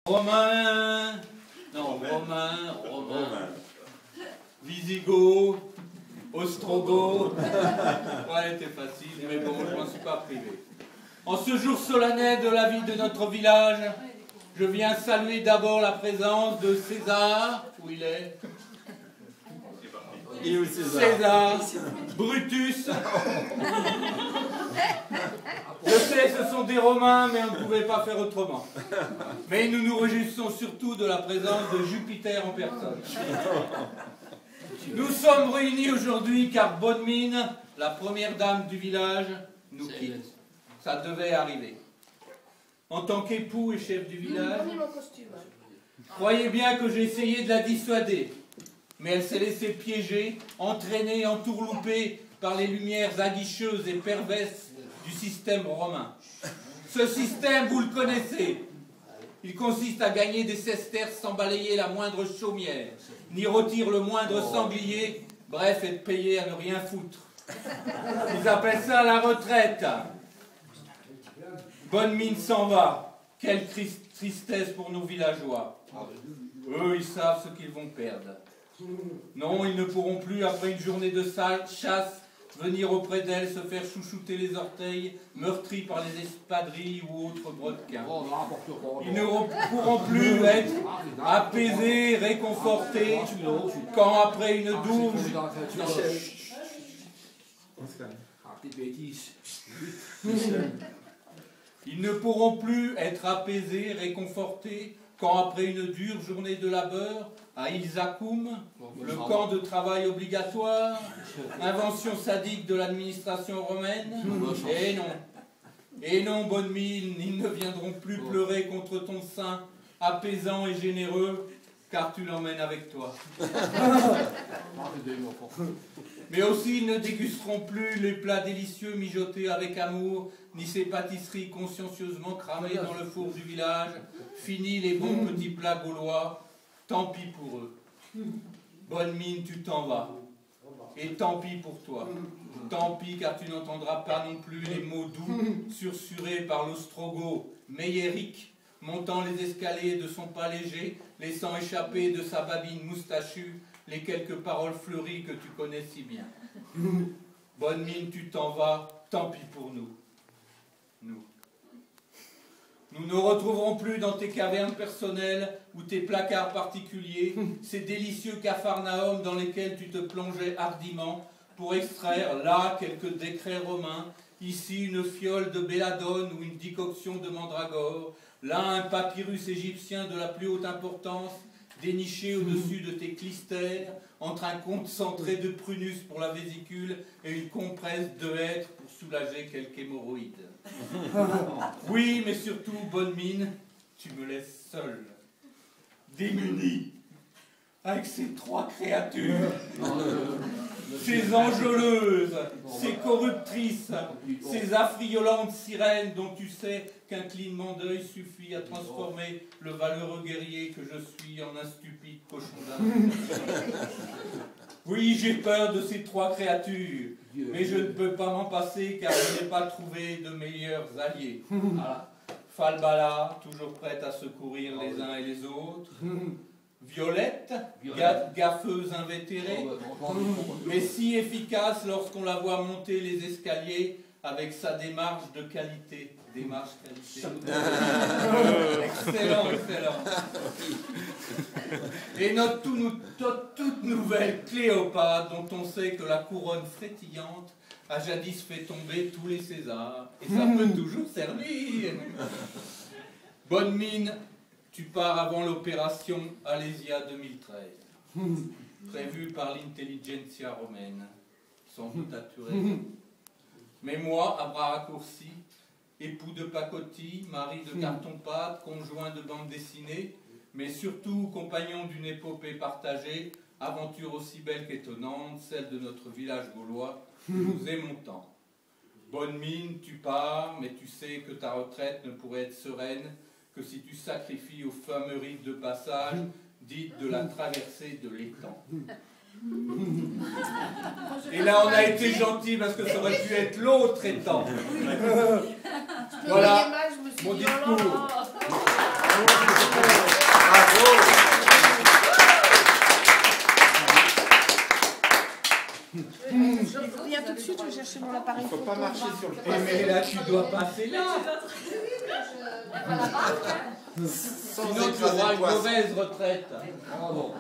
Romain, non, Romain, Visigoth, Ostrogoth, ouais, elle était facile, mais bon, je m'en suis pas privé. En ce jour solennel de la vie de notre village, je viens saluer d'abord la présence de César, où il est? Et où César? Brutus. Je sais, ce sont des Romains, mais on ne pouvait pas faire autrement. Mais nous nous réjouissons surtout de la présence de Jupiter en personne. Nous sommes réunis aujourd'hui car Bonne-Mine, la première dame du village, nous quitte. Ça devait arriver. En tant qu'époux et chef du village, croyez bien que j'ai essayé de la dissuader. Mais elle s'est laissée piéger, entraînée, entourloupée par les lumières aguicheuses et perverses du système romain. Ce système, vous le connaissez. Il consiste à gagner des sesterces sans balayer la moindre chaumière, ni rôtir le moindre sanglier, bref, être payé à ne rien foutre. Ils appellent ça la retraite. Bonne-Mine s'en va. Quelle tristesse pour nos villageois. Eux, ils savent ce qu'ils vont perdre. Non, ils ne pourront plus, après une journée de chasse, venir auprès d'elle, se faire chouchouter les orteils, meurtris par les espadrilles ou autres brodequins. Ils ne pourront plus être apaisés, réconfortés, quand après une douce... Ils ne pourront plus être apaisés, réconfortés, quand après une dure journée de labeur, à Ilzacum, le camp de travail obligatoire, invention sadique de l'administration romaine, et non, Bonne-Mine, ils ne viendront plus pleurer contre ton sein apaisant et généreux, car tu l'emmènes avec toi. Mais aussi, ils ne dégusteront plus les plats délicieux mijotés avec amour, ni ces pâtisseries consciencieusement cramées dans le four du village. Fini les bons petits plats gaulois, tant pis pour eux. Bonne-Mine, tu t'en vas. Et tant pis pour toi. Tant pis, car tu n'entendras pas non plus les mots doux, sursurés par l'ostrogoth méiérique, montant les escaliers de son pas léger, laissant échapper de sa babine moustachue les quelques paroles fleuries que tu connais si bien. Bonne-Mine, tu t'en vas, tant pis pour nous. Nous ne retrouverons plus dans tes cavernes personnelles ou tes placards particuliers ces délicieux capharnaüm dans lesquels tu te plongeais hardiment pour extraire là quelques décrets romains, ici une fiole de belladone ou une décoction de mandragore, là un papyrus égyptien de la plus haute importance, déniché au-dessus de tes clistères, entre un concentré de prunus pour la vésicule et une compresse de hêtre pour soulager quelques hémorroïdes. Oui, mais surtout, Bonne-Mine, tu me laisses seul, démuni, avec ces trois créatures, ces enjôleuses, ces corruptrices, ces affriolantes sirènes dont tu sais qu'un clignement d'œil suffit à transformer le valeureux guerrier que je suis en un stupide cochon d'Inde. Oui, j'ai peur de ces trois créatures, mais je ne peux pas m'en passer car je n'ai pas trouvé de meilleurs alliés. Voilà. Falbala, toujours prête à secourir les uns et les autres. Violette, gaffeuse invétérée, mais si efficace lorsqu'on la voit monter les escaliers avec sa démarche de qualité. Démarche qualité. Excellent, excellent. Et notre toute nouvelle Cléopâtre, dont on sait que la couronne frétillante a jadis fait tomber tous les Césars. Et ça peut toujours servir. Bonne-Mine, tu pars avant l'opération Alésia 2013, prévue par l'intelligentsia romaine, sans doute assurée. Mais moi, à bras raccourcis, époux de pacotille, mari de carton-pâte, conjoint de bande dessinée, mais surtout compagnon d'une épopée partagée, aventure aussi belle qu'étonnante, celle de notre village gaulois, nous aimons tant. Bonne-Mine, tu pars, mais tu sais que ta retraite ne pourrait être sereine que si tu sacrifies au fameux rite de passage, dite de la traversée de l'étang. Et là, on a été gentil parce que ça aurait pu être l'autre étang. Voilà mon discours. Je reviens tout de suite, je vais chercher mon appareil. Il ne faut pas marcher sur le Mais là, tu dois passer là. Sans Sinon, tu écraser auras le une poisson. mauvaise retraite. Bravo.